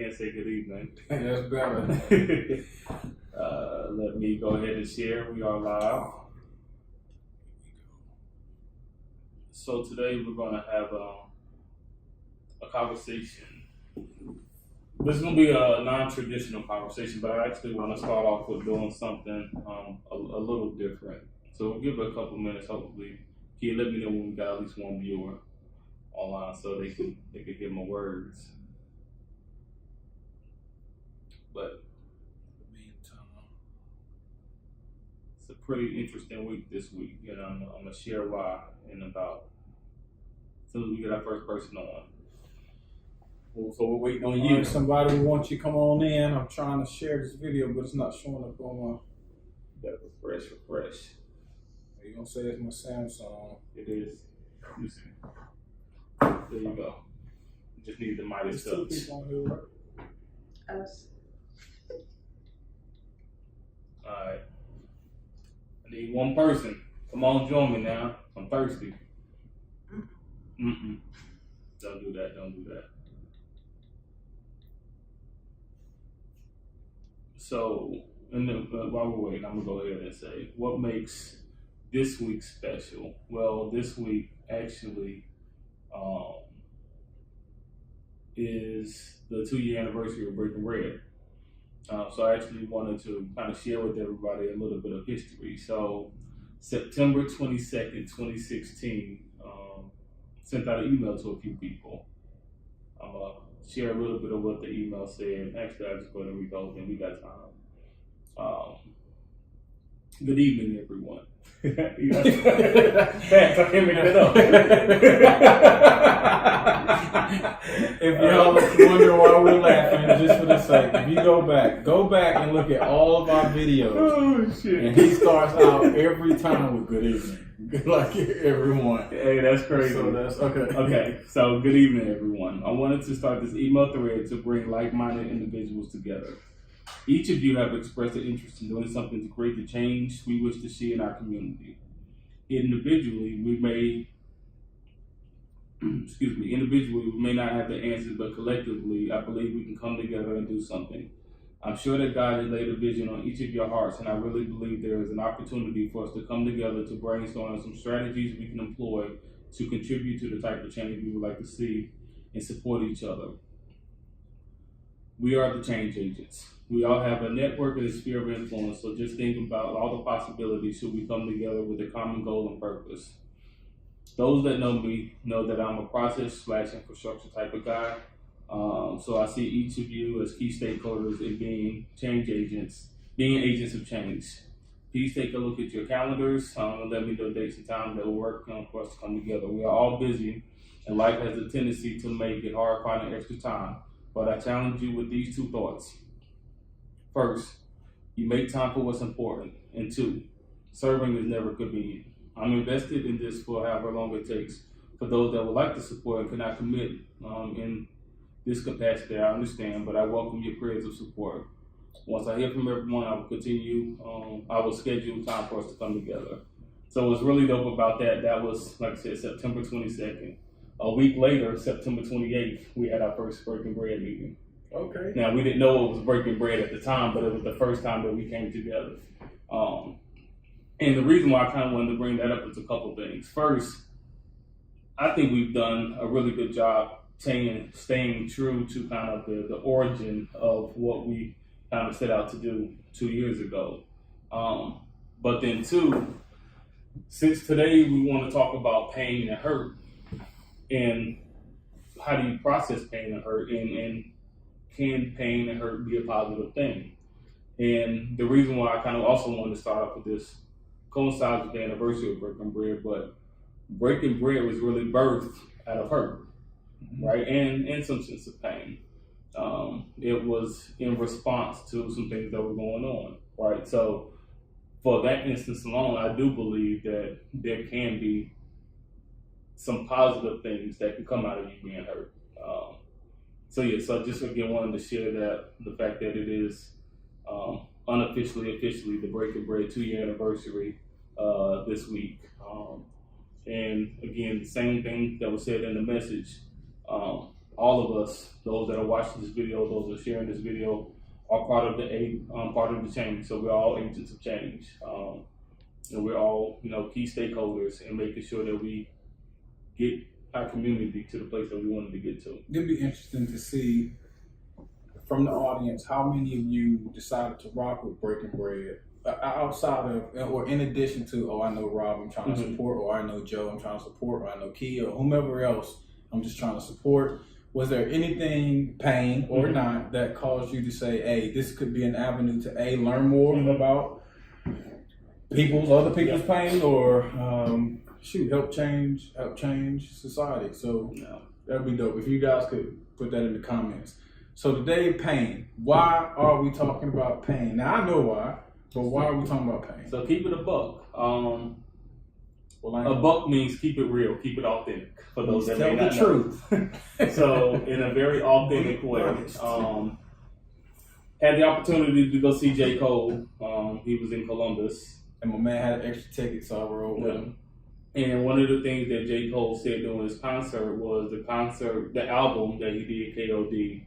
can't say good evening. That's better. Let me go ahead and share. We are live. So today we're going to have a conversation. This is going to be a non-traditional conversation, but I actually want to start off with doing something a little different. So we'll give it a couple minutes, hopefully. Can you let me know when we got at least one viewer online so they can hear my words? But it's a pretty interesting week this week, and I'm going to share why in about as soon as we get our first person on. So we're waiting on you. Right, somebody wants you to come on in. I'm trying to share this video, but it's not showing up on my. Got refresh. Are you gonna say it's my Samsung? It is. You see. There you go. You just need the Midas There's two touch. people on here, right? Us. Alright. I need one person. Come on, join me now. I'm thirsty. Mm-mm. Don't do that. So, while we're waiting, I'm going to go ahead and say, what makes this week special? Well, this week actually is the 2-year anniversary of Breaking Bread. So I actually wanted to kind of share with everybody a little bit of history. So September 22nd, 2016, sent out an email to a few people. I'm going to share a little bit of what the email said. Actually, I'll just go ahead and read those and we got time. Good evening, everyone. Facts, I can't make that up. If y'all wonder why we're laughing, just for the sake, if you go back and look at all of our videos. Oh, shit. And he starts out every time with good evening. Like everyone. Hey, that's crazy. So that's okay. Okay, so good evening, everyone. I wanted to start this email thread to bring like-minded individuals together. Each of you have expressed an interest in doing something to create the change we wish to see in our community. Individually, we may not have the answers, but collectively, I believe we can come together and do something. I'm sure that God has laid a vision on each of your hearts, and I really believe there is an opportunity for us to come together to brainstorm on some strategies we can employ to contribute to the type of change we would like to see and support each other. We are the change agents. We all have a network and a sphere of influence, so just think about all the possibilities should we come together with a common goal and purpose. Those that know me know that I'm a process/infrastructure type of guy. So I see each of you as key stakeholders in being agents of change. Please take a look at your calendars and let me know dates and times that will work for us to come together. We are all busy, and life has a tendency to make it hard finding extra time. But I challenge you with these 2 thoughts. First, you make time for what's important. And 2, serving is never convenient. I'm invested in this for however long it takes. For those that would like to support and cannot commit in this capacity, I understand, but I welcome your prayers of support. Once I hear from everyone, I will continue. I will schedule time for us to come together. So what's really dope about that, that was, like I said, September 22nd. A week later, September 28th, we had our first Breaking Bread meeting. Okay. Now, we didn't know it was Breaking Bread at the time, but it was the first time that we came together. And the reason why I kind of wanted to bring that up is a couple things. First, I think we've done a really good job staying true to kind of the origin of what we kind of set out to do 2 years ago. But then 2, since today we want to talk about pain and hurt, and how do you process pain and hurt, and can pain and hurt be a positive thing? And the reason why I kind of also wanted to start off with this coincides with the anniversary of Breaking Bread, but Breaking Bread was really birthed out of hurt, right? And some sense of pain. It was in response to some things that were going on, right? So for that instance alone, I do believe that there can be some positive things that can come out of you being hurt. So I just again wanted to share that, the fact that it is officially the Breaking Bread 2-year anniversary this week. And again, the same thing that was said in the message. all of us, those that are watching this video, those that are sharing this video, are part of the change. So we're all agents of change, and we're all key stakeholders in making sure that we get our community to the place that we wanted to get to. It'd be interesting to see from the audience how many of you decided to rock with Breaking Bread outside of, or in addition to, oh, I know Rob, I'm trying to support, or I know Joe, I'm trying to support, or I know Key, or whomever else, I'm just trying to support. Was there anything, pain or not, that caused you to say, hey, this could be an avenue to A, learn more about other people's pain, or help change society? So that'd be dope if you guys could put that in the comments. So today, pain. Why are we talking about pain? Now I know why, but why are we talking about pain? So keep it a buck. A buck means keep it real, keep it authentic. For those that may not know. Tell the truth. So in a very authentic way, had the opportunity to go see J. Cole. He was in Columbus, and my man had an extra ticket, so I rode with him. And one of the things that J. Cole said during his concert was the album that he did, KOD,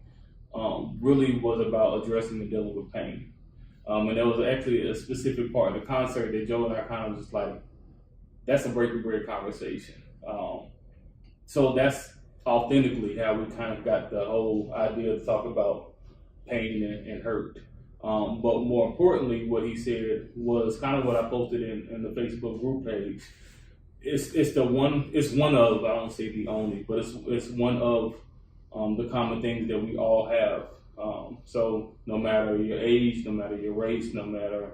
really was about addressing and dealing with pain. And there was actually a specific part of the concert that Joe and I kind of just like, that's a Breaking Bread conversation. So that's authentically how we kind of got the whole idea to talk about pain and hurt. But more importantly, what he said was kind of what I posted in the Facebook group page. It's one of, I don't say the only, but it's one of the common things that we all have. So no matter your age, no matter your race, no matter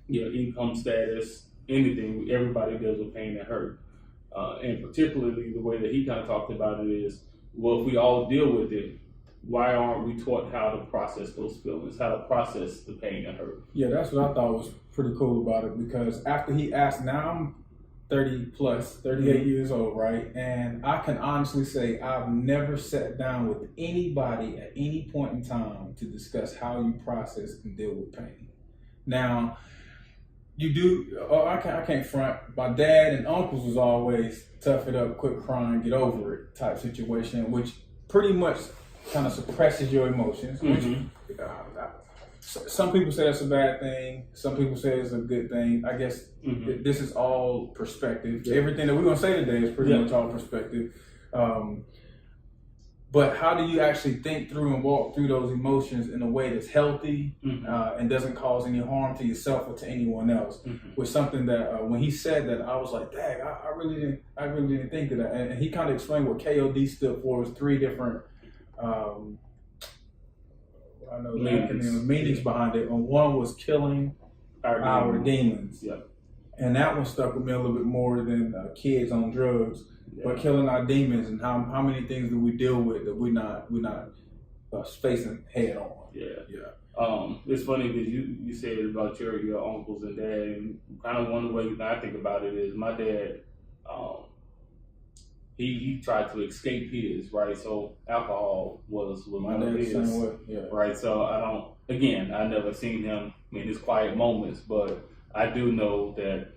your income status, anything, everybody deals with pain and hurt. And particularly the way that he kind of talked about it is, well, if we all deal with it, why aren't we taught how to process those feelings, how to process the pain and hurt? Yeah, that's what I thought was pretty cool about it, because after he asked, now I'm 38 years old, right? And I can honestly say I've never sat down with anybody at any point in time to discuss how you process and deal with pain. Now, you do, I can't front. My dad and uncles was always tough it up, quit crying, get over it type situation, which pretty much kind of suppresses your emotions. Which, some people say that's a bad thing. Some people say it's a good thing. I guess this is all perspective. Everything that we're going to say today is pretty much all perspective. But how do you actually think through and walk through those emotions in a way that's healthy and doesn't cause any harm to yourself or to anyone else? Was something that when he said that, I was like, dang, I really didn't think of that. And he kind of explained what KOD stood for. It was 3 different meanings behind it. And one was killing our demons. And that one stuck with me a little bit more than kids on drugs. But killing our demons, and how many things do we deal with that we're not facing head on? It's funny because you said about your uncles and dad, and kind of one of the ways that I think about it is my dad. He tried to escape his, right? So alcohol was one of his, right? So I never seen him in his quiet moments, but I do know that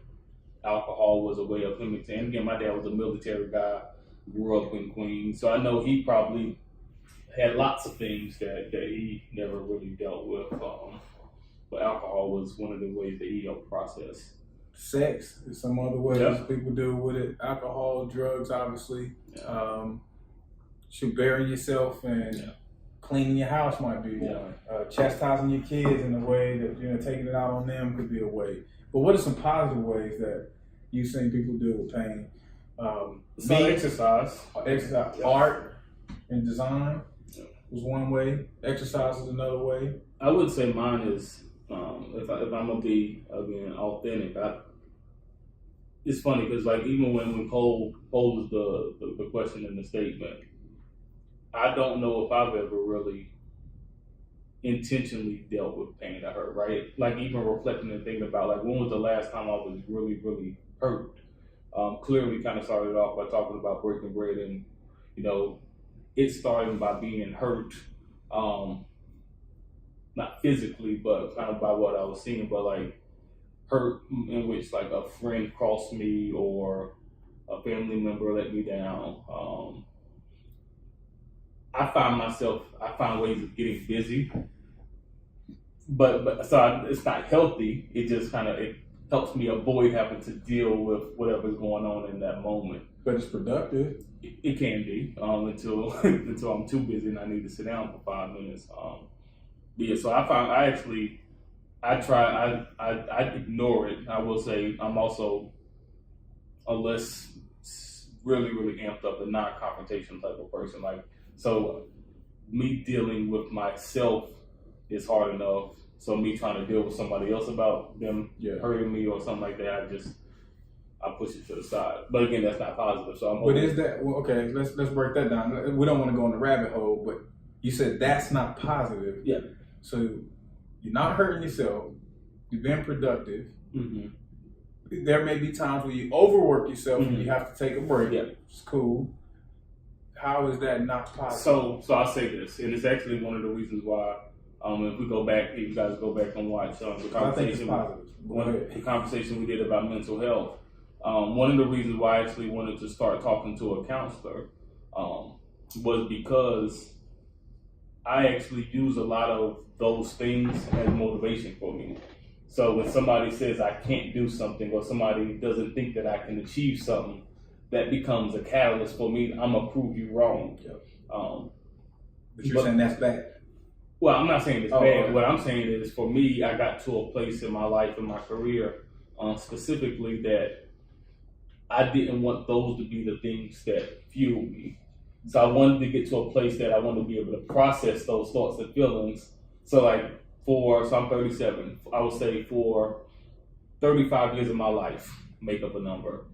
alcohol was a way of him. And again, my dad was a military guy, grew up in Queens, so I know he probably had lots of things that he never really dealt with. But alcohol was one of the ways that he helped process. Sex is some other ways people deal with it. Alcohol, drugs, obviously. Burying yourself and cleaning your house might be one. Chastising your kids in a way that taking it out on them could be a way. But what are some positive ways that you've seen people deal with pain? Exercise, art and design was one way. Exercise is another way. I would say mine is, if I'm gonna be again authentic, it's funny because like even when Cole posed the question in the statement, I don't know if I've ever really intentionally dealt with pain or hurt, right? Like even reflecting and thinking about like when was the last time I was really, really hurt? Clearly kind of started off by talking about Breaking Bread and, it starting by being hurt, not physically, but kind of by what I was seeing, but like hurt in which like a friend crossed me or a family member let me down. I find ways of getting busy, but so it's not healthy. It just it helps me avoid having to deal with whatever's going on in that moment. But it's productive. It can be until until I'm too busy and I need to sit down for 5 minutes. But yeah, so I ignore it. I will say I'm also a less really amped up and non-confrontation type of person. Like, so me dealing with myself is hard enough. So me trying to deal with somebody else about them hurting me or something like that, I push it to the side. But again, that's not positive. So But is that okay? Let's break that down. We don't want to go in the rabbit hole, but you said that's not positive. Yeah. So you're not hurting yourself. You've been productive. Mm-hmm. There may be times where you overwork yourself and you have to take a break. Yeah. It's cool. How is that not positive? So I'll say this, and it's actually one of the reasons why. If we go back, you guys go back and watch the conversation. The conversation we did about mental health. One of the reasons why I actually wanted to start talking to a counselor was because I actually use a lot of those things as motivation for me. So when somebody says I can't do something or somebody doesn't think that I can achieve something, that becomes a catalyst for me. I'm going to prove you wrong. But you're saying that's bad. Well, I'm not saying it's bad. Okay. What I'm saying is, for me, I got to a place in my life, in my career, specifically, that I didn't want those to be the things that fuel me. So I wanted to get to a place that I wanted to be able to process those thoughts and feelings. So so I'm 37. I would say for 35 years of my life, make up a number,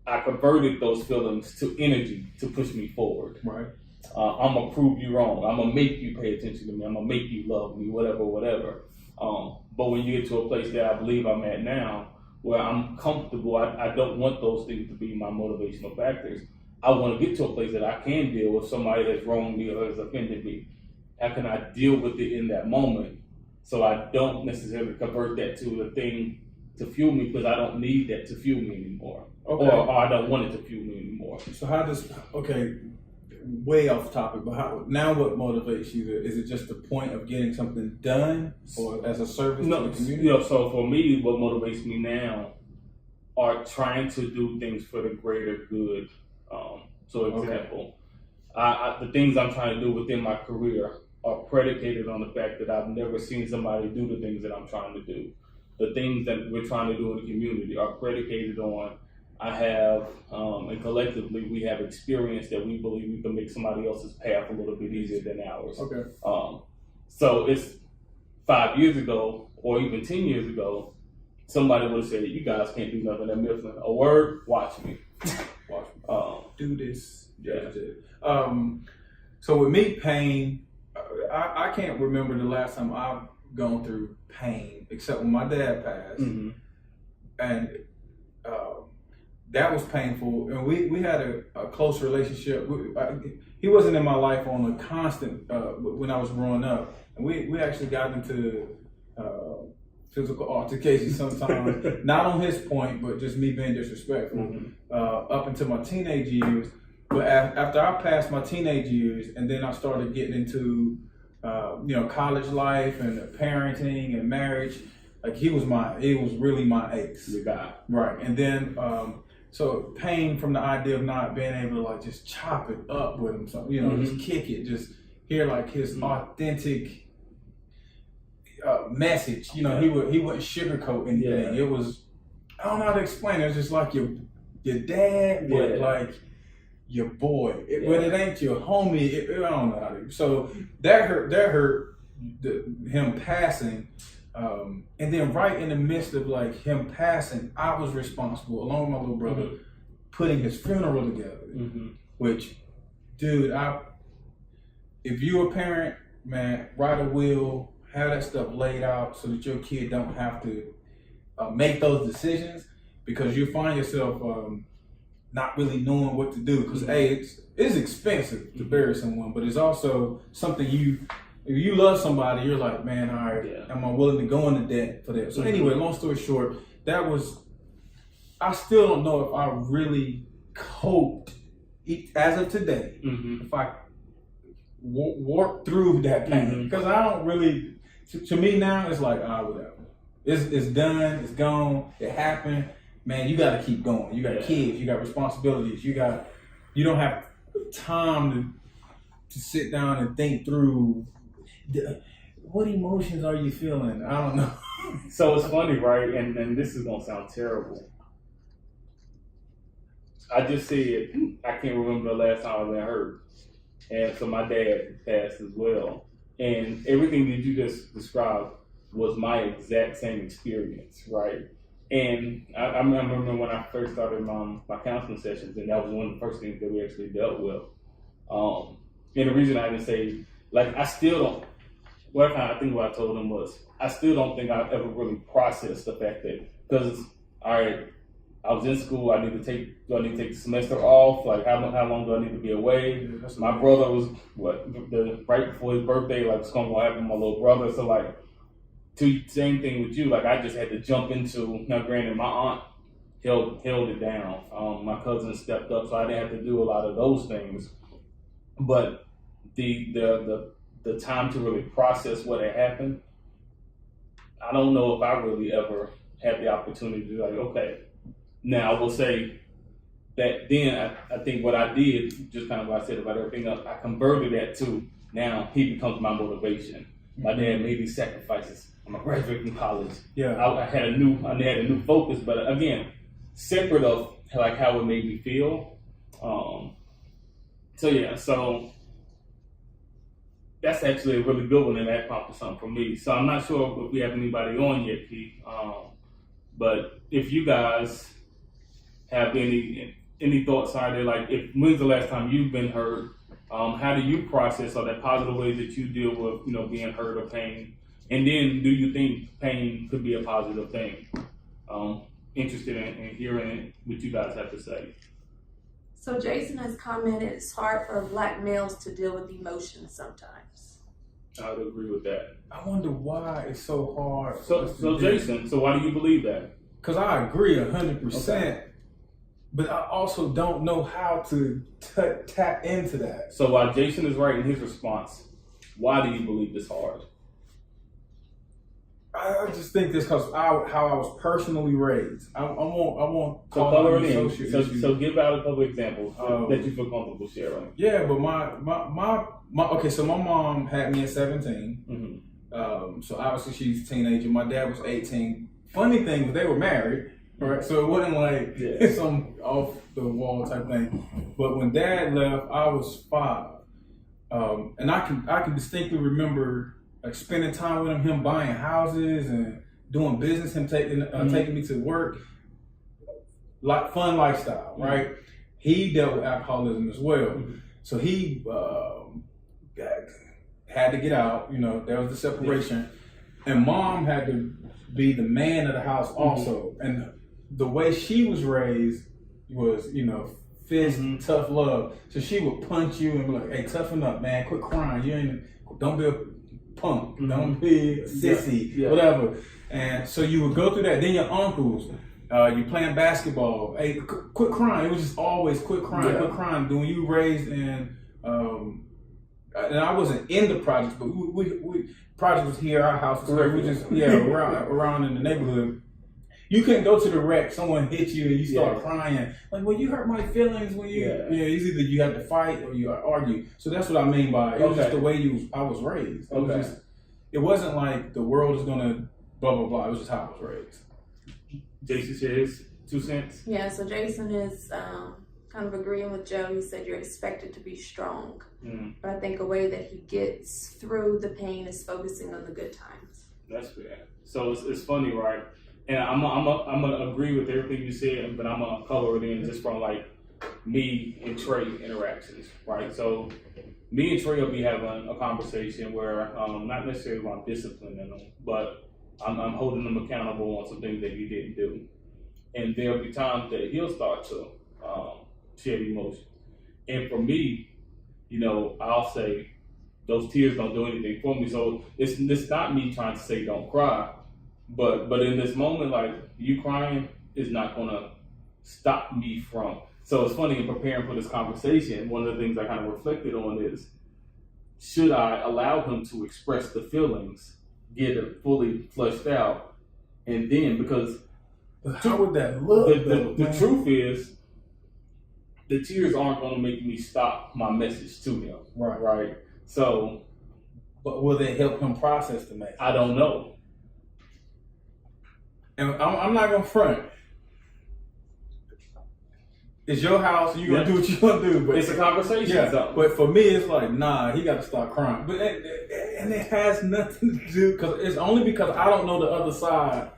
I converted those feelings to energy to push me forward. Right. I'm gonna prove you wrong. I'm gonna make you pay attention to me. I'm gonna make you love me, whatever. But when you get to a place that I believe I'm at now, where I'm comfortable, I don't want those things to be my motivational factors. I want to get to a place that I can deal with somebody that's wronged me or has offended me. How can I deal with it in that moment so I don't necessarily convert that to a thing to fuel me, because I don't need that to fuel me anymore. Okay. Or I don't want it to fuel me anymore. So way off topic, but what motivates you? Is it just the point of getting something done, or as a service to the community? So for me, what motivates me now are trying to do things for the greater good. So example, the things I'm trying to do within my career are predicated on the fact that I've never seen somebody do the things that I'm trying to do. The things that we're trying to do in the community are predicated on I have, and collectively, we have experience that we believe we can make somebody else's path a little bit easier than ours. Okay. So it's 5 years ago, or even 10 years ago, somebody would have said, "You guys can't do nothing at Mifflin." A word, watch me. Watch me. Do this. Yeah. So with me, pain, I can't remember the last time I've gone through pain, except when my dad passed. Mm-hmm. And that was painful, and we had a close relationship. He wasn't in my life on a constant when I was growing up, and we actually got into physical altercations sometimes. Not on his point, but just me being disrespectful. Mm-hmm. Up until my teenage years. But after I passed my teenage years, and then I started getting into college life and parenting and marriage. Like he was really my ace. The guy. Right. And then so pain from the idea of not being able to just chop it up with him, so mm-hmm. just kick it, just hear his mm-hmm. authentic message. He wouldn't sugarcoat anything. Yeah. It was, I don't know how to explain it. It's just like your dad, but like your boy. But it ain't your homie. I don't know how to. So that hurt him passing. And then right in the midst of him passing, I was responsible, along with my little brother, mm-hmm. putting his funeral together. Mm-hmm. Which, dude, if you're a parent, man, write a will, have that stuff laid out so that your kid don't have to make those decisions, because you find yourself not really knowing what to do. Because mm-hmm. it's expensive to bury someone, but it's also something if you love somebody, you're like, man, all right, am I willing to go into debt for that? So anyway, long story short, I still don't know if I really coped as of today. Mm-hmm. If I work through that pain, because I don't really. To me now, it's like whatever. It's done. It's gone. It happened. Man, you got to keep going. You got kids. You got responsibilities. You don't have time to sit down and think through what emotions are you feeling. I don't know. So it's funny, right? And this is gonna sound terrible. I just said I can't remember the last time I've been hurt, and so my dad passed as well. And everything that you just described was my exact same experience, right? And I remember when I first started my counseling sessions, and that was one of the first things that we actually dealt with. And the reason I didn't say, like, I still don't, I think what I told him was, I still don't think I've ever really processed the fact that, because, all right, I was in school, do I need to take the semester off? Like, how long do I need to be away? My brother was, right before his birthday, like, what's going to happen with my little brother? So, like, same thing with you. Like, I just had to jump into, now granted, my aunt held it down. My cousin stepped up, so I didn't have to do a lot of those things. But the time to really process what had happened, I don't know if I really ever had the opportunity to be like, okay. Now, I will say that then I think what I did, just kind of what I said about everything else, I converted that to now he becomes my motivation. My dad made these sacrifices. I'm a graduate from college. Yeah, I had a new focus, but again, separate of like how it made me feel. So that's actually a really good one, and that prompted something for me. So I'm not sure if we have anybody on yet, Keith. But if you guys have any thoughts out there, like when's the last time you've been hurt? How do you process all that positive ways that you deal with, being hurt or pain? And then, do you think pain could be a positive thing? Interested in hearing what you guys have to say. So Jason has commented it's hard for Black males to deal with emotions sometimes. I would agree with that. I wonder why it's so hard. So Jason, so why do you believe that? Because I agree 100%, but I also don't know how to tap into that. So while Jason is right in his response, why do you believe it's hard? I just think this because how I was personally raised. I won't so call color it it in. issues. So give out a couple examples that you feel comfortable sharing. Yeah, but my okay. So my mom had me at 17. Mm-hmm. So obviously she's a teenager. My dad was 18. Funny thing was they were married, right? So it wasn't like some off the wall type thing. But when Dad left, I was 5, and I can distinctly remember like spending time with him buying houses and doing business, him taking me to work, like fun lifestyle, right? He dealt with alcoholism as well, so he had to get out. There was the separation, and Mom had to be the man of the house also. And the way she was raised was, fist, tough love. So she would punch you and be like, "Hey, toughen up, man. Quit crying. Don't be a punk. Don't be a sissy, whatever." And so you would go through that. Then your uncles, you playing basketball. Hey, quit crying. It was just always quit crying, quit crying. When you raised in, and I wasn't in the projects, but we project was here, our house was here. We just around in the neighborhood. You couldn't go to the wreck. Someone hit you and you start crying. Like, well, you hurt my feelings when you. It's either you have to fight or you argue. So that's what I mean by it was just the way I was raised. It wasn't like the world is gonna blah blah blah. It was just how I was raised. Jason shares 2 cents. Yeah. So Jason is kind of agreeing with Joe. He said you're expected to be strong, but I think a way that he gets through the pain is focusing on the good times. That's fair. So it's funny, right? And I'm gonna agree with everything you said, but I'm gonna color it in just from like me and Trey interactions, right? So me and Trey will be having a conversation where not necessarily around disciplining him, but I'm holding him accountable on some things that he didn't do, and there'll be times that he'll start to shed emotion, and for me, I'll say those tears don't do anything for me. So it's not me trying to say don't cry. But in this moment, like you crying is not gonna stop me from. So it's funny in preparing for this conversation. One of the things I kind of reflected on is should I allow him to express the feelings, get it fully flushed out, and then because But how would that look? the truth is, the tears aren't going to make me stop my message to him. Right. So, but will they help him process the message? I don't know. And I'm not gonna front. It's your house. You gonna do what you gonna do. But It's a conversation. yeah. So. But for me, it's like, nah, he got to start crying. But and it has nothing to do because it's only because I don't know the other side.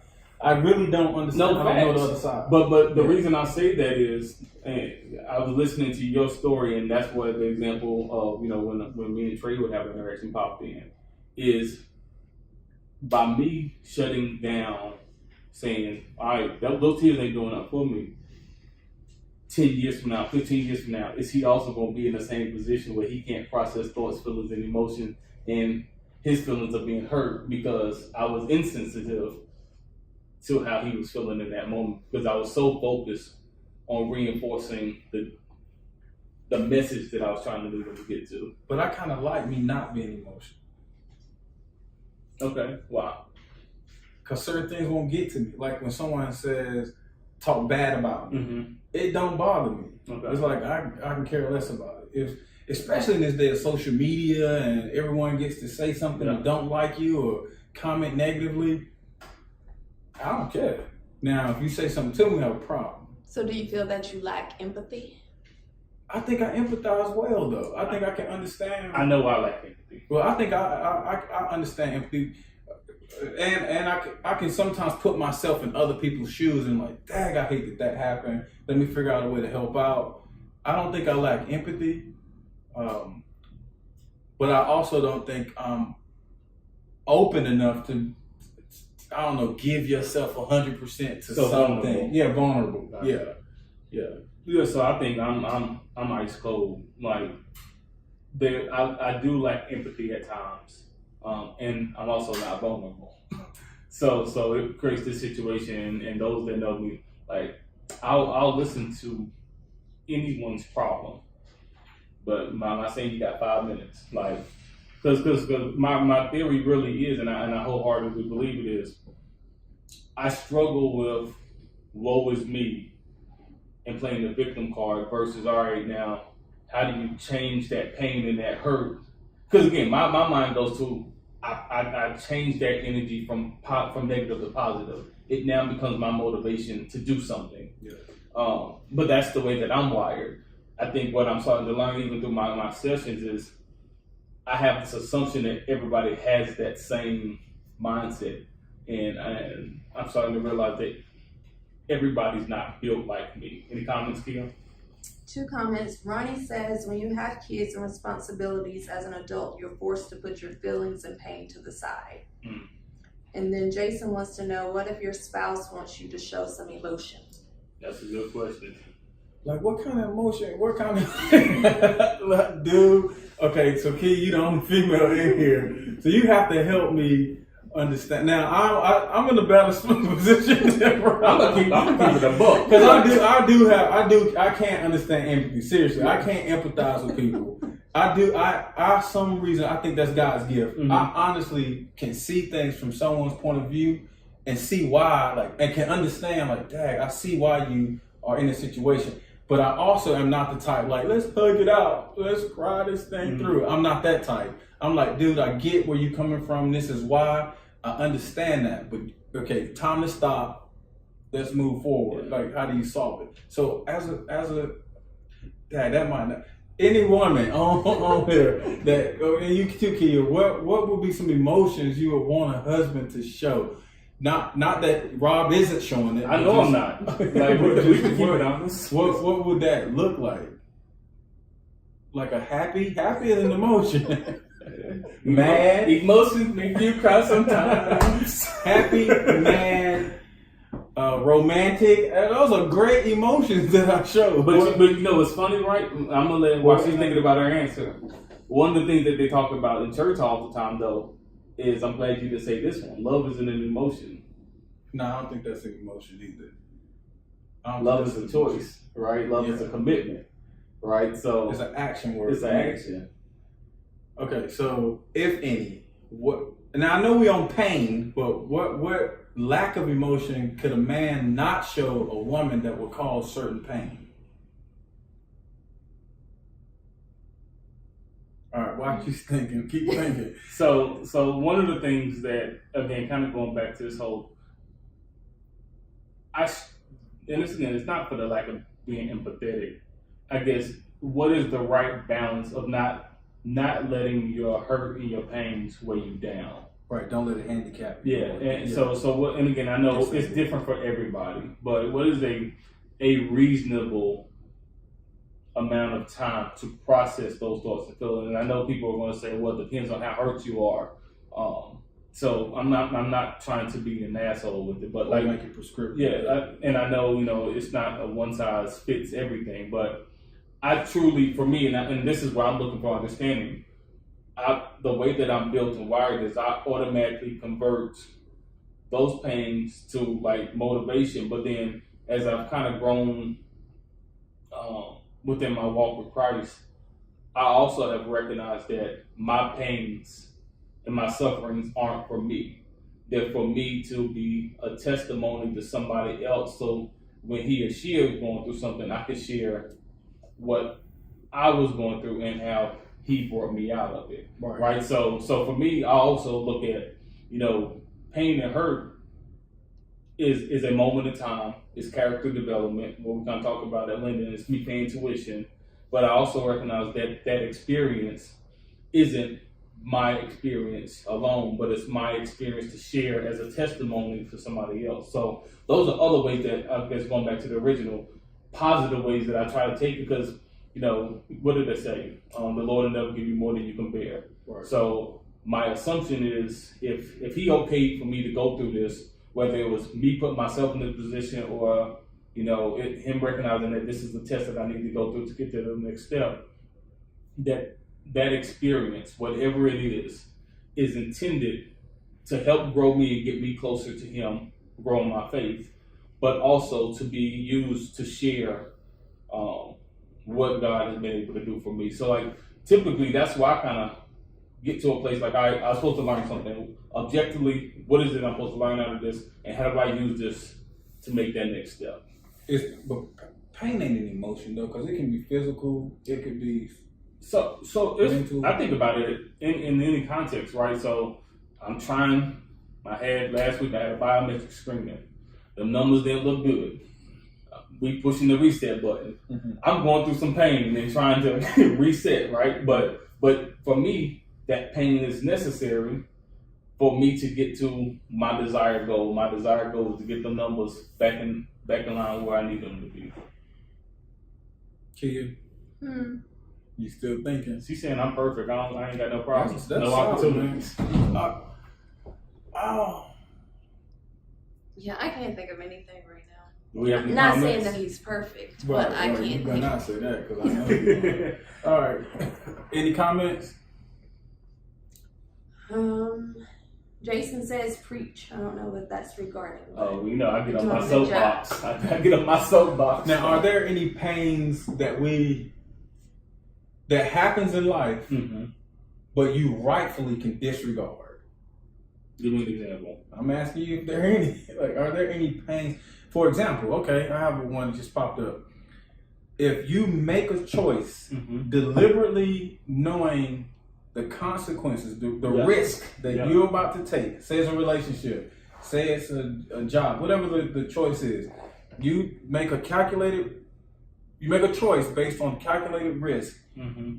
I really don't understand. I don't know the other side. But the reason I say that is, and I was listening to your story, and that's what the example of, when me and Trey would have an interaction popped in, is by me shutting down, saying, all right, those tears ain't doing up for me. 10 years from now, 15 years from now, is he also going to be in the same position where he can't process thoughts, feelings, and emotion, and his feelings are being hurt because I was insensitive to how he was feeling in that moment because I was so focused on reinforcing the message that I was trying to lead him to get to. But I kind of like me not being emotional. Okay, wow. Because certain things won't get to me. Like when someone says, talk bad about me, Mm-hmm. it don't bother me. Okay. It's like I can care less about it. Especially in this day of social media and everyone gets to say something that don't like you or comment negatively, I don't care. Now, if you say something to me, I have a problem. So do you feel that you lack empathy? I think I empathize well, though. I think I can understand. I know I lack empathy. Well, I think I understand empathy. And I can sometimes put myself in other people's shoes and like, dang, I hate that happened. Let me figure out a way to help out. I don't think I lack empathy. But I also don't think I'm open enough to, I don't know, give yourself 100% to So something. vulnerable. Yeah, vulnerable. Gotcha. Yeah. Yeah, so I think I'm ice cold. Like I do lack empathy at times, and I'm also not vulnerable. So it creates this situation, and those that know me, like I'll listen to anyone's problem, but I'm not saying you got 5 minutes, like because my theory really is, and I wholeheartedly believe it is. I struggle with woe is me and playing the victim card versus, all right, now, how do you change that pain and that hurt? Because again, my mind goes to, I change that energy from negative to positive. It now becomes my motivation to do something. Yeah. But that's the way that I'm wired. I think what I'm starting to learn even through my sessions is I have this assumption that everybody has that same mindset. And I'm starting to realize that everybody's not built like me. Any comments, Kia? 2 comments. Ronnie says, when you have kids and responsibilities as an adult, you're forced to put your feelings and pain to the side. Mm. And then Jason wants to know, what if your spouse wants you to show some emotion? That's a good question. Like, what kind of emotion? What kind of dude? Okay, so Key, you the only female in here, so you have to help me understand. Now, I'm in a better position than Rob. I'm gonna keep it a book Because I can't understand empathy. Seriously, I can't empathize with people. I some reason I think that's God's gift. Mm-hmm. I honestly can see things from someone's point of view and see why, and can understand, dang, I see why you are in this situation. But I also am not the type, let's hug it out. Let's cry this thing through. I'm not that type. I'm like, dude, I get where you're coming from. This is why. I understand that. But, okay, time to stop. Let's move forward. How do you solve it? So as a dad, that might not. Any woman on here and you too, Kia, what would be some emotions you would want a husband to show? Not that Rob isn't showing it. I know I'm not. We can keep it honest. What would that look like? Like a happy is an emotion. Mad. Emotions make you cry sometimes. Happy, mad, romantic. Those are great emotions that I show. But you know what's funny, right? I'm gonna let while she's thinking about her answer. One of the things that they talk about in church all the time, though, is I'm glad you didn't say this one. Love isn't an emotion. No, I don't think that's an emotion either. Love is a choice, right? Love is a commitment, right? So it's an action word. It's an action. Okay, so if any, what? Now I know we on pain, but what lack of emotion could a man not show a woman that would cause certain pain? All right, why you thinking? Keep thinking. So one of the things that, again, kind of going back to this whole, and this again, it's not for the lack of being empathetic. I guess what is the right balance of not letting your hurt and your pains weigh you down? Right, don't let it handicap you. Yeah, and so what? And again, I know it's different for everybody, but what is a reasonable amount of time to process those thoughts and feelings? And I know people are going to say, well, it depends on how hurt you are. So I'm not trying to be an asshole with it, but like, make it prescriptive. yeah, and I know, it's not a one size fits everything, but I truly, for me, and this is where I'm looking for understanding. The way that I'm built and wired is I automatically convert those pains to like motivation. But then as I've kind of grown within my walk with Christ, I also have recognized that my pains and my sufferings aren't for me. They're for me to be a testimony to somebody else. So when he or she is going through something, I can share what I was going through and how he brought me out of it. Right. So for me, I also look at, pain and hurt is a moment in time. It's character development. What we're going to talk about at Linden is me paying tuition. But I also recognize that experience isn't my experience alone, but it's my experience to share as a testimony to somebody else. So those are other ways that, I guess, going back to the original, positive ways that I try to take, because what did they say? The Lord will never give you more than you can bear. Right. So my assumption is if he okayed for me to go through this, whether it was me putting myself in this position or, him recognizing that this is the test that I need to go through to get to the next step, that experience, whatever it is intended to help grow me and get me closer to him, grow my faith, but also to be used to share what God has been able to do for me. So like typically that's why I kind of get to a place like I was supposed to learn something. Objectively, what is it I'm supposed to learn out of this, and how do I use this to make that next step? But pain ain't an emotion though, because it can be physical, it could be so it's, I think about it in any context, right? So I'm trying. Last week I had a biometric screening. The numbers didn't look good. We pushing the reset button. Mm-hmm. I'm going through some pain and trying to reset, right? But for me, that pain is necessary for me to get to my desired goal. My desired goal is to get the numbers back in line where I need them to be. Kia, you still thinking? She's saying I'm perfect. I ain't got no problems. That's no opportunities. Yeah, I can't think of anything right now. Do we have any not comments? saying that he's perfect, Right, but I can't You think. better not say that, because I know you. All right. Any comments? Jason says preach. I don't know what that's regarding. Oh, I get on my Doing a good soapbox. I get on my soapbox. Now, are there any pains that happens in life, but you rightfully can disregard? Give me an example. I'm asking you if there are any. Like, are there any pains? For example, okay, I have one that just popped up. If you make a choice, deliberately knowing the consequences, the risk that you're about to take, say it's a relationship, say it's a job, whatever the choice is, you make a choice based on calculated risk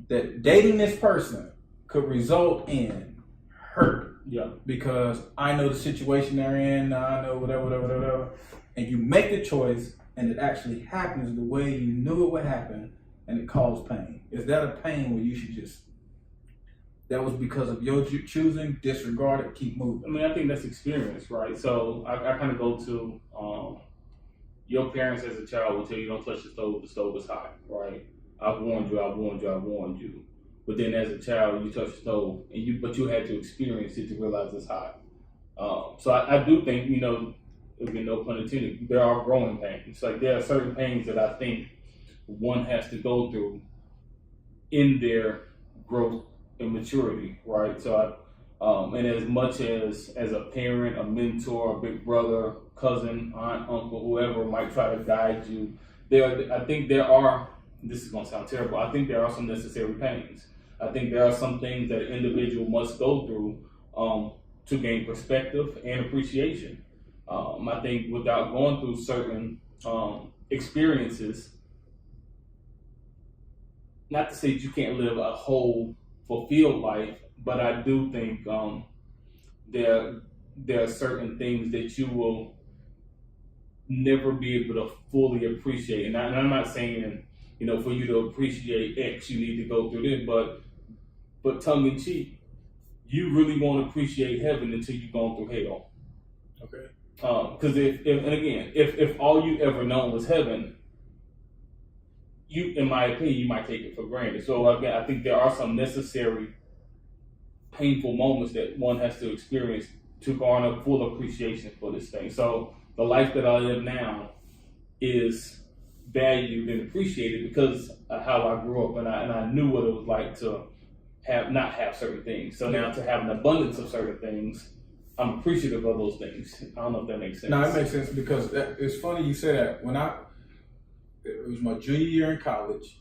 that dating this person could result in hurt. Yeah. Because I know the situation they're in, I know whatever. And you make the choice and it actually happens the way you knew it would happen and it caused pain. Is that a pain where you should just, that was because of your choosing, disregard it, keep moving? I mean, I think that's experience, right? So I kind of go to your parents as a child will tell you don't touch the stove is hot, right? I've warned you. But then as a child, you touch the stove, but you had to experience it to realize it's hot. So I do think, again, no pun intended, there are growing pains. Like there are certain pains that I think one has to go through in their growth and maturity, right? So, and as much as a parent, a mentor, a big brother, cousin, aunt, uncle, whoever might try to guide you, I think there are. This is going to sound terrible. I think there are some necessary pains. I think there are some things that an individual must go through to gain perspective and appreciation. I think without going through certain experiences, not to say that you can't live a whole fulfilled life, but I do think there are certain things that you will never be able to fully appreciate. And I'm not saying, for you to appreciate X, you need to go through this, but tongue in cheek, you really won't appreciate heaven until you've gone through hell. Okay. Because if all you ever known was heaven, in my opinion, you might take it for granted. So again, I think there are some necessary painful moments that one has to experience to garner full appreciation for this thing. So the life that I live now is valued and appreciated because of how I grew up, and I knew what it was like to not have certain things. So now to have an abundance of certain things, I'm appreciative of those things. I don't know if that makes sense. No, it makes sense because it's funny you say that. It was my junior year in college.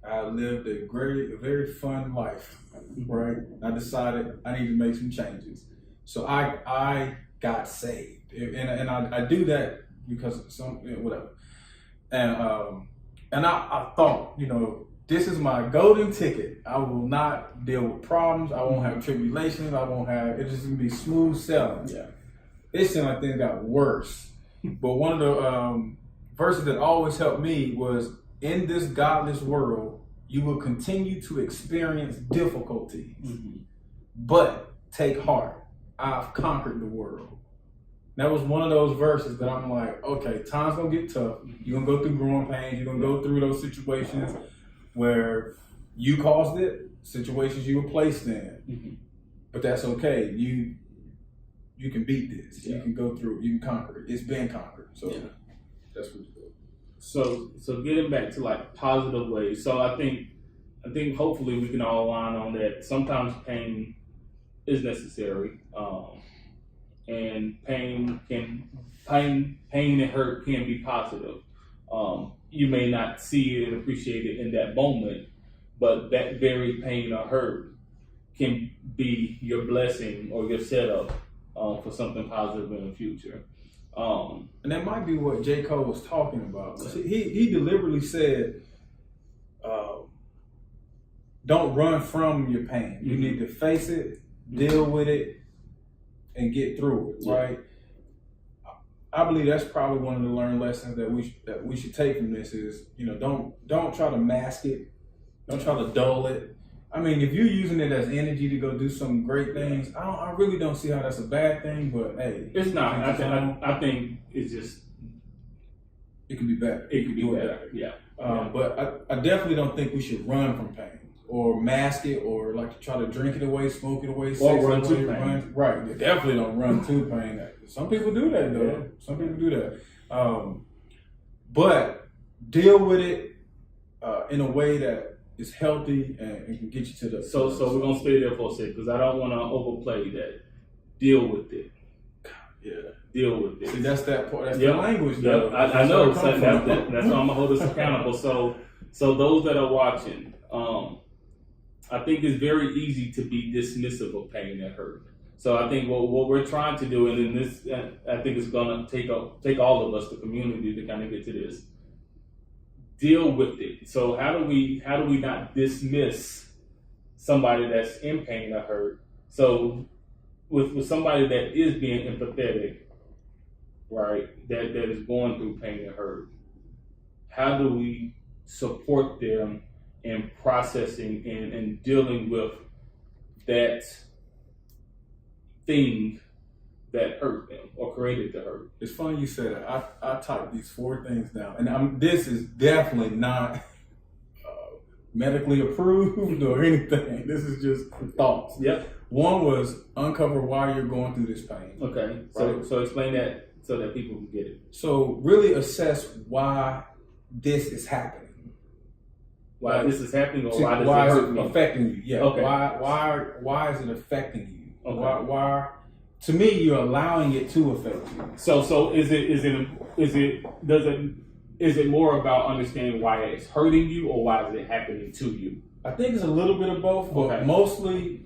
I lived a very fun life, right? I decided I need to make some changes. So I got saved, and I do that because of whatever. And I thought, this is my golden ticket. I will not deal with problems. I won't have tribulations. It's just gonna be smooth sailing. Yeah. It seemed like things got worse. But one of the verses that always helped me was, in this godless world, you will continue to experience difficulties, but take heart. I've conquered the world. That was one of those verses that I'm like, okay, time's gonna get tough. You're gonna go through growing pains. You're gonna go through those situations where you caused it, situations you were placed in. But that's okay. You can beat this. Yeah. You can go through. You can conquer it. It's been conquered. So that's what you do. So getting back to like positive ways. So I think hopefully we can all align on that. Sometimes pain is necessary, and pain and hurt can be positive. You may not see it and appreciate it in that moment, but that very pain or hurt can be your blessing or your setup for something positive in the future. And that might be what J. Cole was talking about. He deliberately said, don't run from your pain. You need to face it, deal with it, and get through it, right? I believe that's probably one of the learned lessons that we should take from this is, don't try to mask it. Don't try to dull it. I mean, if you're using it as energy to go do some great things, I really don't see how that's a bad thing, but hey. It's not. I think it's just. It can be better. It can be better, yeah. But I definitely don't think we should run from pain or mask it or like to try to drink it away, smoke it away, or run to pain. Right. You definitely don't run to pain. Some people do that, though. Yeah. Some people do that. But deal with it in a way that is healthy and can get you to the. So we're gonna stay there for a second because I don't want to overplay that. Deal with it. Yeah. Deal with it. See, that's that part. That's the language. Yep. I know. That's why I'm gonna hold us accountable. So those that are watching, I think it's very easy to be dismissive of pain and hurt. So I think what we're trying to do, and in this, I think it's gonna take all of us, the community, to kind of get to this. Deal with it. So how do we not dismiss somebody that's in pain or hurt? So with somebody that is being empathetic, right, that is going through pain and hurt, how do we support them in processing and dealing with that thing that hurt them or created the hurt? It's funny you said that. I typed these 4 things down, and this is definitely not medically approved or anything. This is just thoughts. Yep. One was uncover why you're going through this pain. Okay. Right? So explain that so that people can get it. So really assess why this is happening. Why this is happening, or See, why does why it is hurt it me? affecting you? Yeah. Okay. Why is it affecting you? Okay. Why? To me, you're allowing it to affect you. So is it more about understanding why it's hurting you, or why is it happening to you? I think it's a little bit of both, but Okay. mostly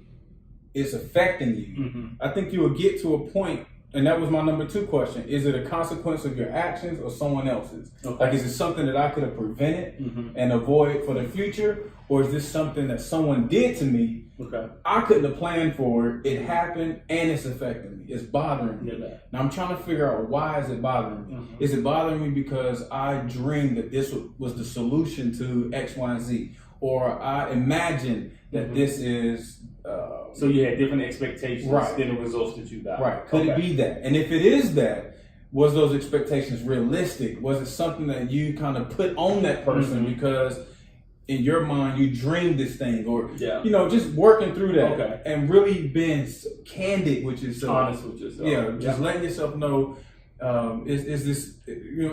it's affecting you. Mm-hmm. I think you will get to a point, and that was my number 2 question. Is it a consequence of your actions or someone else's? Okay. Like, is it something that I could have prevented Mm-hmm. and avoid for the future? Or is this something that someone did to me? Okay. I couldn't have planned for it. It happened and it's affecting me. It's bothering me. Yeah. Now I'm trying to figure out, why is it bothering me? Mhm. Is it bothering me because I dreamed that this was the solution to X, Y, and Z? Or I imagined that Mhm. this is... So you had different expectations Right. than the results that you got. Right. Could it be that? And if it is that, was those expectations realistic? Was it something that you kind of put on that person Mhm. because in your mind you dreamed this thing? Or, Yeah. just working through that Okay. and really being candid with yourself. Honest with yourself. Yeah, just letting yourself know, is this,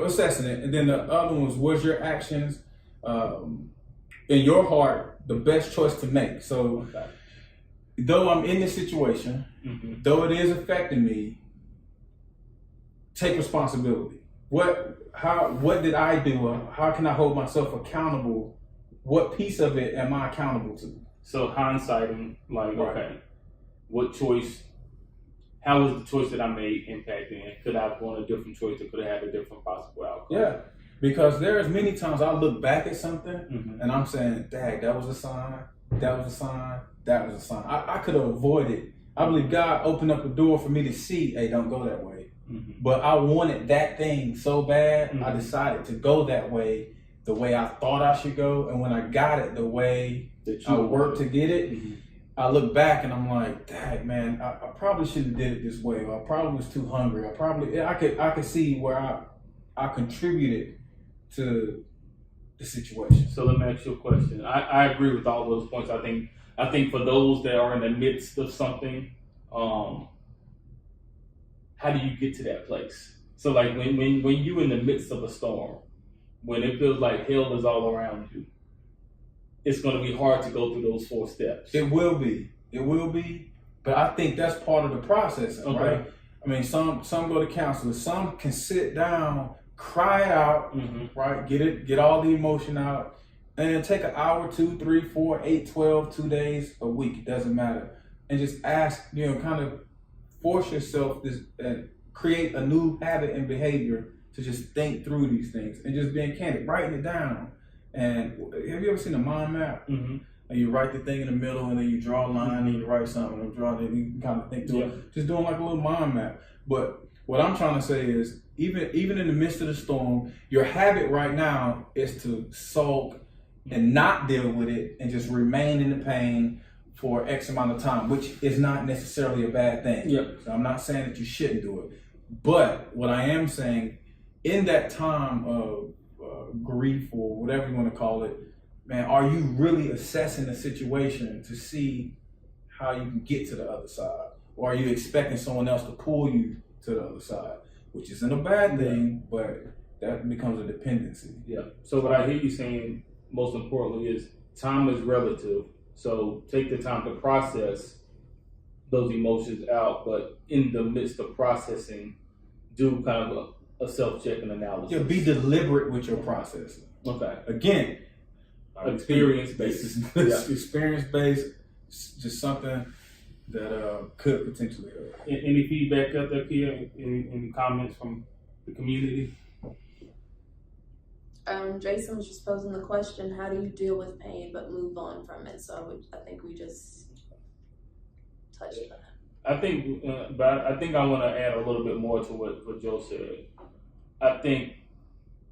assessing it. And then the other ones, was your actions in your heart the best choice to make? So, Okay. though I'm in this situation, Mm-hmm. though it is affecting me, take responsibility. What did I do? How can I hold myself accountable? What piece of it am I accountable to? So hindsighting, like, Right. okay, what choice? How was the choice that I made impacting it? Could I have gone a different choice, or could I have a different possible outcome? Yeah, because there's many times I look back at something Mm-hmm. and I'm saying, "Dang, that was a sign. That was a sign. That was a sign." I could have avoided. I believe God opened up the door for me to see, "Hey, don't go that way." Mm-hmm. But I wanted that thing so bad, I Mhm. decided to go that way, the way I thought I should go. And when I got it the way That I worked to get it, Mm-hmm. I look back and I'm like, dang, man, I probably shouldn't have did it this way. Or I probably was too hungry. I could see where I contributed to the situation. So let me ask you a question. I agree with all those points. I think for those that are in the midst of something, how do you get to that place? So like when you in the midst of a storm, when it feels like hell is all around you, it's going to be hard to go through those 4 steps. It will be. But I think that's part of the process, Okay. right? I mean, some go to counselors. Some can sit down, cry out, Mm-hmm. right? Get all the emotion out, and then take an hour, 2, 3, 4, 8, 12, 2 days, a week. It doesn't matter, and just ask. Kind of force yourself this and create a new habit and behavior to just think through these things and just being candid, writing it down. And have you ever seen a mind map? Mm-hmm. And you write the thing in the middle, and then you draw a line, and you write something, and you kind of think through it. Just doing like a little mind map. But what I'm trying to say is, even in the midst of the storm, your habit right now is to sulk and not deal with it and just remain in the pain for X amount of time, which is not necessarily a bad thing. Yep. So I'm not saying that you shouldn't do it. But what I am saying, in that time of grief or whatever you want to call it, man, are you really assessing the situation to see how you can get to the other side? Or are you expecting someone else to pull you to the other side? Which isn't a bad thing, but that becomes a dependency. Yeah. So what I hear you saying, most importantly, is time is relative. So take the time to process those emotions out, but in the midst of processing, do kind of a self-check and analysis. Yeah, be deliberate with your process. Okay. Again, Experience-based. It's experience-based. It's just something that could potentially hurt. Any feedback out there, Kia? Any comments from the community? Jason was just posing the question, how do you deal with pain but move on from it? So I think we just touched on that. I think I want to add a little bit more to what Joe said. I think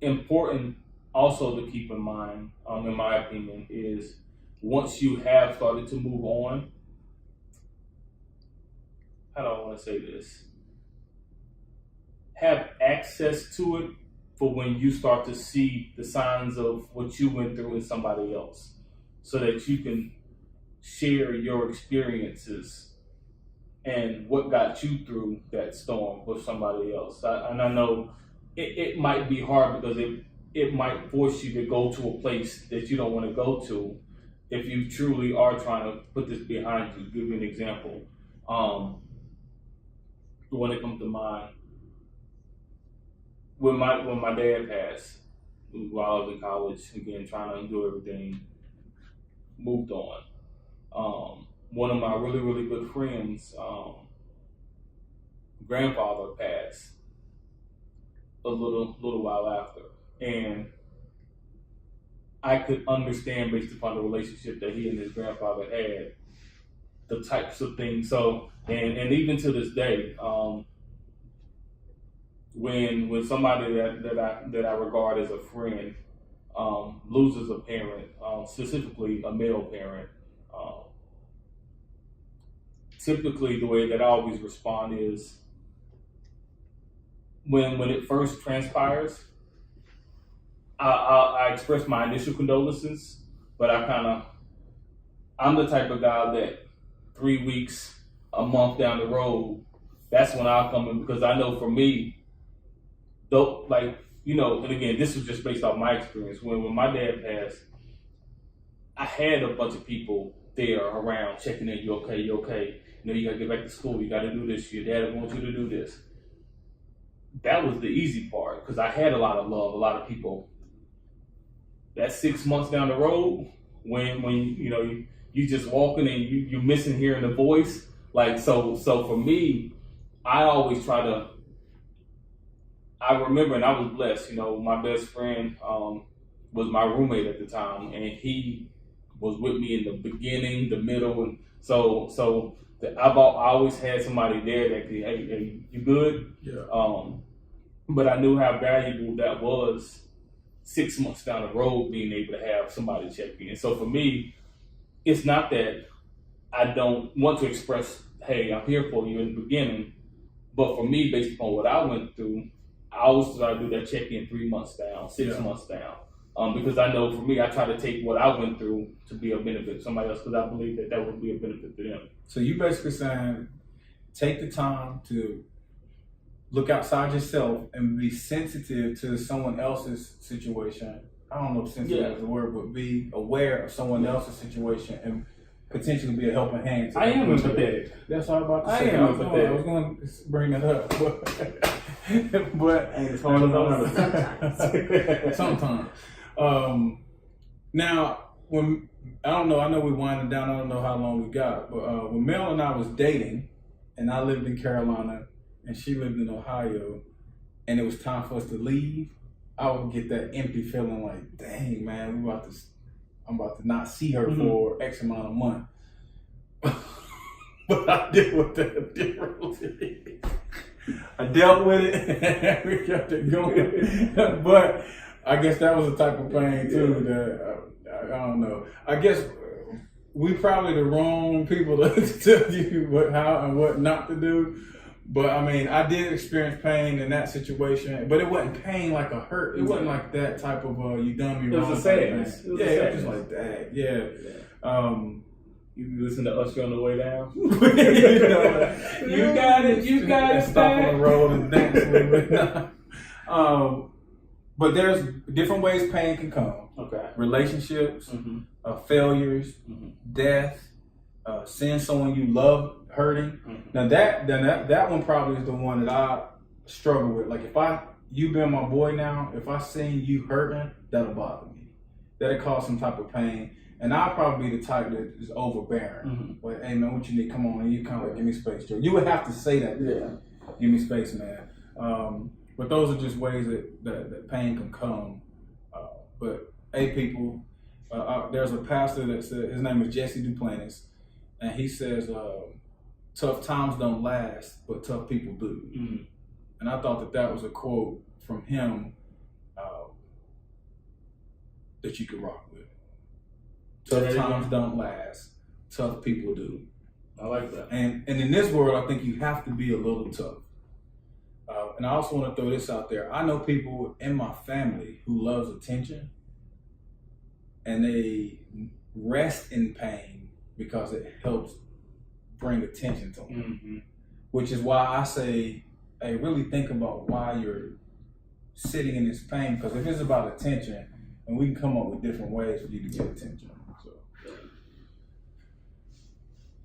important also to keep in mind, in my opinion, is once you have started to move on, how do I want to say this? Have access to it for when you start to see the signs of what you went through with somebody else, so that you can share your experiences and what got you through that storm with somebody else. And I know it might be hard because it might force you to go to a place that you don't want to go to if you truly are trying to put this behind you. Give you an example. The one that comes to mind, when my dad passed, while I was in college, again trying to do everything, moved on. One of my really, really good friends, grandfather passed a little while after, and I could understand, based upon the relationship that he and his grandfather had, the types of things. So, and even to this day, when somebody that I regard as a friend loses a parent, specifically a male parent, typically the way that I always respond is when it first transpires, I express my initial condolences, but I'm the type of guy that 3 weeks, a month down the road, that's when I'll come in, because I know for me, though, like, and again, this was just based off my experience. When my dad passed, I had a bunch of people there around checking in. You okay? You okay? You gotta get back to school. You gotta do this. Your dad wants you to do this. That was the easy part, because I had a lot of love, a lot of people. That 6 months down the road, when you just walking and you missing hearing the voice, like so for me, I always try to. I remember, and I was blessed. My best friend was my roommate at the time, and he was with me in the beginning, the middle, and I always had somebody there that could, hey, you good? Yeah. But I knew how valuable that was 6 months down the road, being able to have somebody check in. So for me, it's not that I don't want to express, hey, I'm here for you in the beginning, but for me, based upon what I went through, I always try to do that check-in 3 months down, 6 months down. Because I know for me, I try to take what I went through to be a benefit to somebody else, because I believe that would be a benefit to them. So you basically saying, take the time to look outside yourself and be sensitive to someone else's situation. I don't know if sensitive is the word, but be aware of someone else's situation and potentially be a helping hand. I am empathetic. That's all about to say. I was going to bring that up, but it's hard as sometimes. Now, when I know we're winding down. I don't know how long we got, but when Mel and I was dating, and I lived in Carolina and she lived in Ohio, and it was time for us to leave, I would get that empty feeling like, dang man, I'm about to not see her for X amount of months. But I deal with that differently. I dealt with it. We kept it going. But I guess that was a type of pain too that I don't know. I guess we probably the wrong people to tell you how and what not to do. But I mean, I did experience pain in that situation, but it wasn't pain like a hurt. It wasn't like that type of you done me wrong. It was a sadness. It was just like that. Yeah. You listen to Usher on the way down. You got it. You got it. Stop on the road and dance a little bit. But there's different ways pain can come. Okay. Relationships, failures, death, seeing someone you love hurting. Now that one probably is the one that I struggle with. Like you being my boy now, if I seen you hurting, that'll bother me. That'll cause some type of pain. And I'll probably be the type that is overbearing. Like, hey man, what you need? Come on, and you kind of like, give me space, Joe. You would have to say that. Yeah. Give me space, man. But those are just ways that pain can come. But hey, people, there's a pastor that said, his name is Jesse Duplantis, and he says, tough times don't last, but tough people do. And I thought that was a quote from him that you could rock with. Tough times don't last, tough people do. I like that. And in this world, I think you have to be a little tough. And I also want to throw this out there. I know people in my family who loves attention, and they rest in pain because it helps bring attention to them. Which is why I say, hey, really think about why you're sitting in this pain? Because if it's about attention, and we can come up with different ways for you to get attention. So.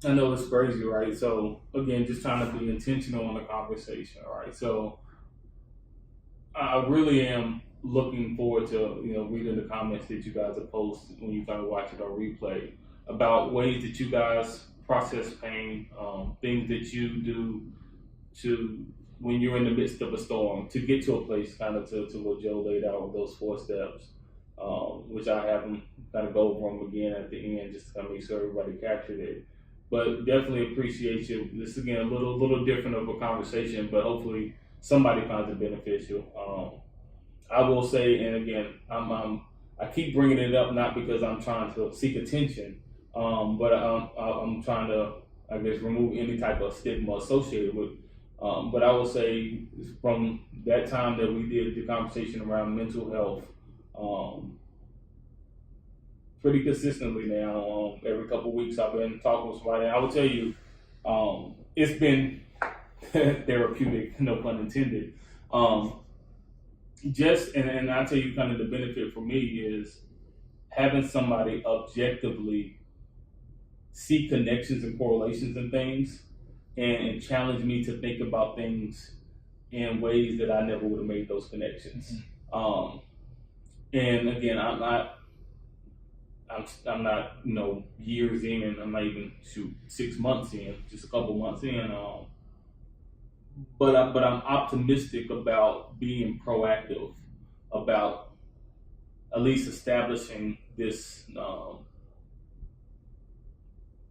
I know it's crazy, right? So again, just trying to be intentional in the conversation, right? So I really am looking forward to reading the comments that you guys have posted when you kind of watch it on replay about ways that you guys process pain, things that you do to when you're in the midst of a storm to get to a place kind of to what Joe laid out with those 4 steps, which I have them kind of go over them again at the end just to kind of make sure everybody captured it. But definitely appreciate you. This again a little different of a conversation, but hopefully somebody finds it beneficial. I will say, and again, I keep bringing it up not because I'm trying to seek attention, but I'm trying to, I guess, remove any type of stigma associated with. But I will say, from that time that we did the conversation around mental health, pretty consistently now, every couple of weeks I've been talking with somebody. And I will tell you, it's been therapeutic, no pun intended. And I'll tell you kind of the benefit for me is having somebody objectively see connections and correlations and things and challenge me to think about things in ways that I never would have made those connections. Mm-hmm. And again, I'm not years in, I'm not even 6 months in, just a couple months in. But I'm optimistic about being proactive about at least establishing this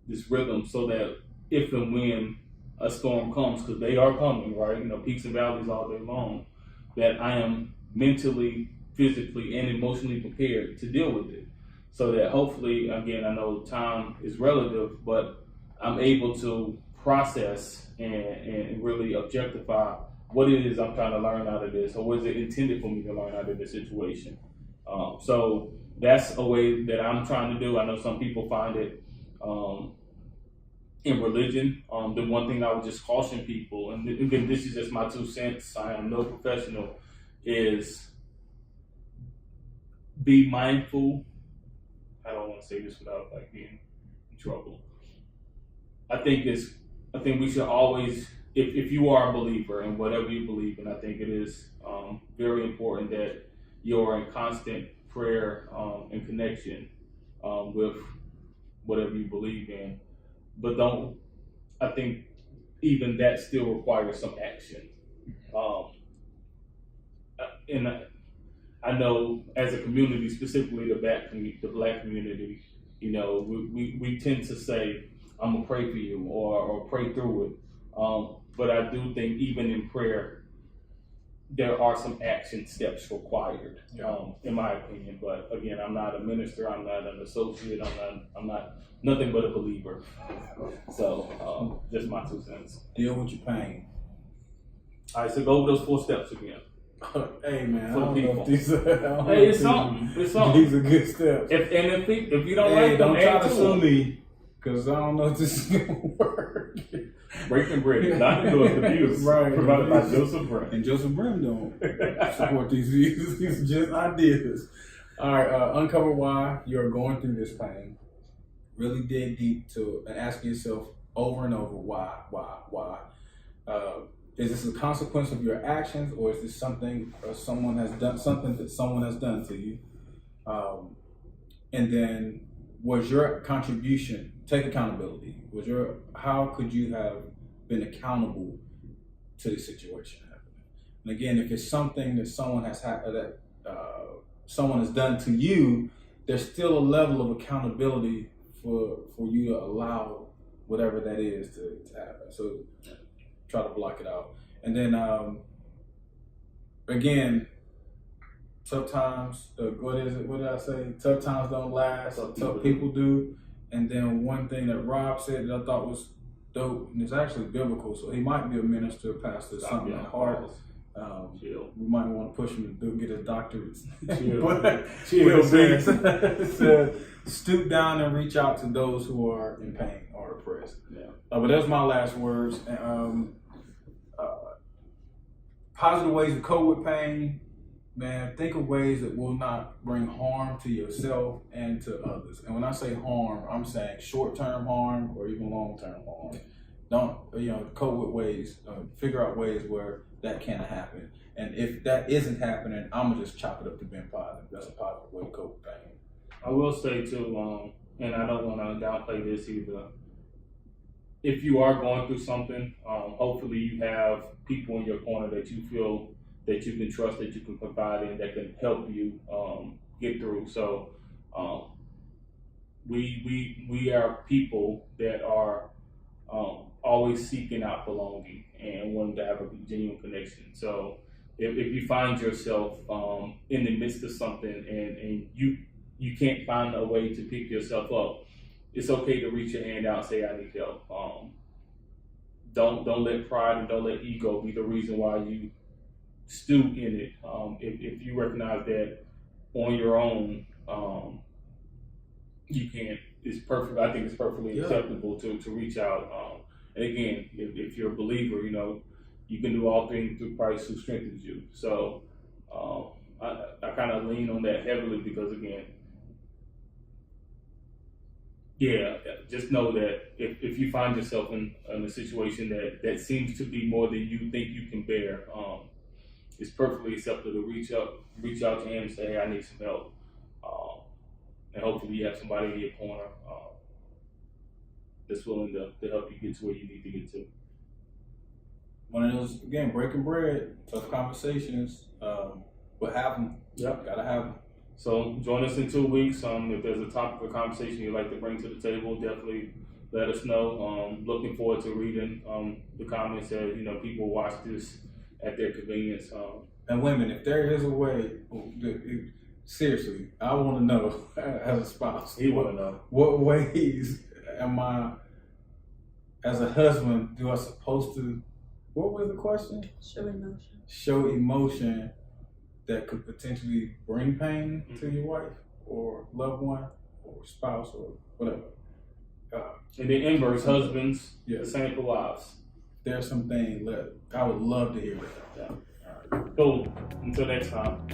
this rhythm so that if and when a storm comes, because they are coming, right? Peaks and valleys all day long, that I am mentally, physically, and emotionally prepared to deal with it. So that hopefully, again, I know time is relative, but I'm able to process and really objectify what it is I'm trying to learn out of this, or what is it intended for me to learn out of this situation. So that's a way that I'm trying to do. I know some people find it in religion. The one thing I would just caution people, and again, this is just my 2 cents, I am no professional, is be mindful. I don't want to say this without being in trouble. I think we should always, if you are a believer in whatever you believe in, I think it is very important that you're in constant prayer and connection with whatever you believe in. But I think even that still requires some action. And I know as a community, specifically the Black community, we tend to say, I'm gonna pray for you or pray through it. But I do think even in prayer, there are some action steps required, in my opinion. But again, I'm not a minister, I'm not an associate, I'm not nothing but a believer. So just my 2 cents. Deal with your pain. All right, so go over those 4 steps again. Hey man, For I don't people. know if these are, Hey, it's something. It's something. These are good steps. If you don't Hey, like them, don't try add to to sue them. me, because I don't know if this is gonna work. Breaking bread, not endorsed abuse. Right. Provided by Joseph Brent. And Joseph Brim don't support these views. These are just ideas. All right, uncover why you're going through this pain. Really dig deep to and ask yourself over and over why. Is this a consequence of your actions, or is this something someone has done to you? And then, was your contribution? Take accountability. How could you have been accountable to the situation happening? And again, if it's something that someone has done to you, there's still a level of accountability for you to allow whatever that is to happen. So try to block it out. And then again, tough times. What did I say? Tough times don't last. Tough people do. And then one thing that Rob said that I thought was dope, and it's actually biblical, so he might be a minister, pastor, something at heart. We might want to push him to get his doctorates. It said, stoop down and reach out to those who are in pain or oppressed. But that's my last words. Positive ways to cope with pain. man, think of ways that will not bring harm to yourself and to others. And when I say harm, I'm saying short-term harm or even long-term harm. Don't, cope with ways, figure out ways where that can't happen. And if that isn't happening, I'm gonna just chop it up to being positive. That's a positive way to cope with things. I will say too, and I don't want to downplay this either. If you are going through something, hopefully you have people in your corner that you feel that you can trust, that you can confide in, that can help you get through. So we are people that are always seeking out belonging and wanting to have a genuine connection. So if you find yourself in the midst of something and you can't find a way to pick yourself up, it's okay to reach your hand out and say, I need help. Don't let pride and don't let ego be the reason why you stew in it. If you recognize that on your own, you can't, it's perfect. I think it's perfectly acceptable to reach out. And again, if you're a believer, you can do all things through Christ who strengthens you. So I kind of lean on that heavily because, again, just know that if you find yourself in a situation that seems to be more than you think you can bear, it's perfectly acceptable to reach out to him and say, hey, I need some help. And hopefully you have somebody in your corner that's willing to help you get to where you need to get to. One of those, again, breaking bread, tough conversations, but have them. Yep. Gotta have them. So join us in 2 weeks. If there's a topic of conversation you'd like to bring to the table, definitely let us know. Looking forward to reading the comments that people watch this at their convenience. And women, if there is a way, seriously, I want to know as a spouse. He want to know. What ways am I, as a husband, do I supposed to? What was the question? Show emotion. Show emotion that could potentially bring pain to your wife or loved one or spouse or whatever. And then inverse, husbands, Yeah. the same for wives. There's some things that I would love to hear. Yeah. Cool. Until next time.